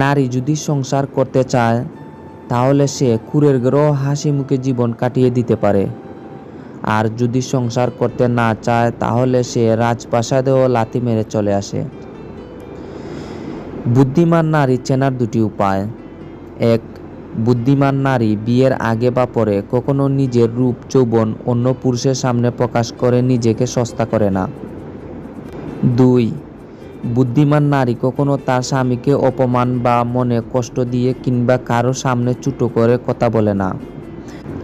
নারী যদি সংসার করতে চায় তাহলে সে কুঁড়ের ঘরেও হাসি মুখে জীবন কাটিয়ে দিতে পারে, আর যদি সংসার করতে না চায় তাহলে সে রাজপ্রাসাদেও লাথি মেরে চলে আসে। বুদ্ধিমান নারী চেনার দুটি উপায়। ১. বুদ্ধিমান নারী বিয়ের আগে বা পরে কখনো নিজের রূপ যৌবন অন্য পুরুষের সামনে প্রকাশ করে নিজেকে সস্তা করে না। ২. বুদ্ধিমান নারী কখনো তার স্বামীকে অপমান বা মনে কষ্ট দিয়ে কিংবা কারো সামনে ছোট করে কথা বলে না,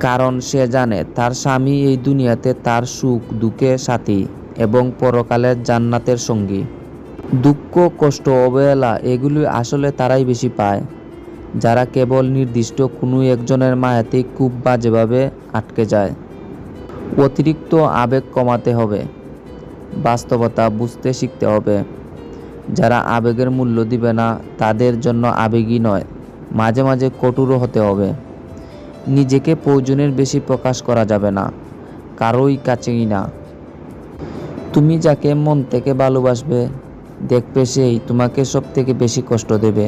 কারণ সে জানে তার স্বামী এই দুনিয়াতে তার সুখ দুঃখের সাথী এবং পরকালের জান্নাতের সঙ্গী। দুঃখ, কষ্ট, অবহেলা এগুলি আসলে তারাই বেশি পায় যারা কেবল নির্দিষ্ট কোনো একজনের মায়াতেই খুব বাজেভাবে আটকে যায়। অতিরিক্ত আবেগ কমাতে হবে, বাস্তবতা বুঝতে শিখতে হবে। যারা আবেগের মূল্য দিবে না তাদের জন্য আবেগই নয়, মাঝে মাঝে কঠোরও হতে হবে। নিজেকে প্রয়োজনের বেশি প্রকাশ করা যাবে না, কারোই কাছেই না। তুমি যাকে মন থেকে ভালোবাসবে দেখবে সেই তোমাকে সব থেকে বেশি কষ্ট দেবে।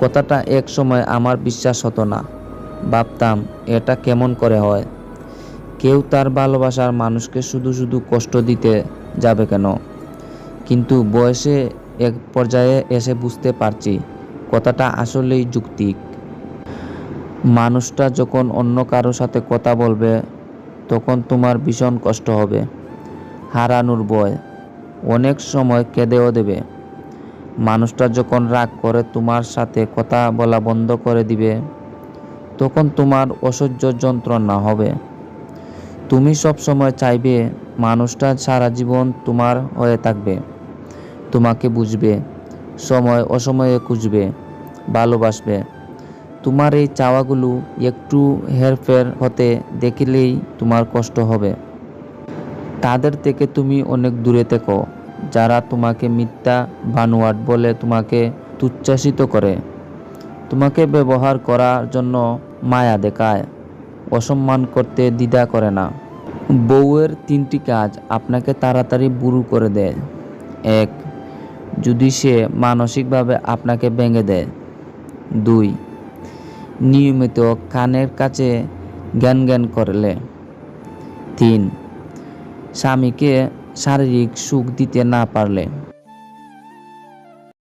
কথাটা এক সময় আমার বিশ্বাস হতো না, ভাবতাম এটা কেমন করে হয়, কেউ তার ভালোবাসার মানুষকে শুধু শুধু কষ্ট দিতে যাবে কেন। কিন্তু বয়সে এক পর্যায়ে এসে বুঝতে পারছি কথাটা আসলেই যৌক্তিক। মানুষটা যখন অন্য কারোর সাথে কথা বলবে তখন তোমার ভীষণ কষ্ট হবে, হারানোর ভয়, অনেক সময় কেঁদেও দেবে। মানুষটা যখন রাগ করে তোমার সাথে কথা বলা বন্ধ করে দিবে তখন তোমার অসহ্য যন্ত্রণা হবে। তুমি সব সময় চাইবে মানুষটা সারা জীবন তোমার হয়ে থাকবে, তোমাকে বুঝবে, সময় অসময়ে খুঁজবে, ভালোবাসবে। তোমার এই চাওয়াগুলো একটু হেরফের হতে দেখলেই তোমার কষ্ট হবে। তাদের থেকে তুমি অনেক দূরে থেকো যারা তোমাকে মিথ্যা বানোয়াট বলে, তোমাকে তুচ্ছাসিত করে, তোমাকে ব্যবহার করার জন্য মায়া দেখায়, অসম্মান করতে দ্বিধা করে না। বউয়ের 3টি কাজ আপনাকে তাড়াতাড়ি বুড়ো করে দেয়। 1. যদি সে মানসিকভাবে আপনাকে ভেঙে দেয়। 2. নিয়মিত কানের কাছে জ্ঞান জ্ঞান করলে। 3. স্বামীকে শারীরিক সুখ দিতে না পারলে।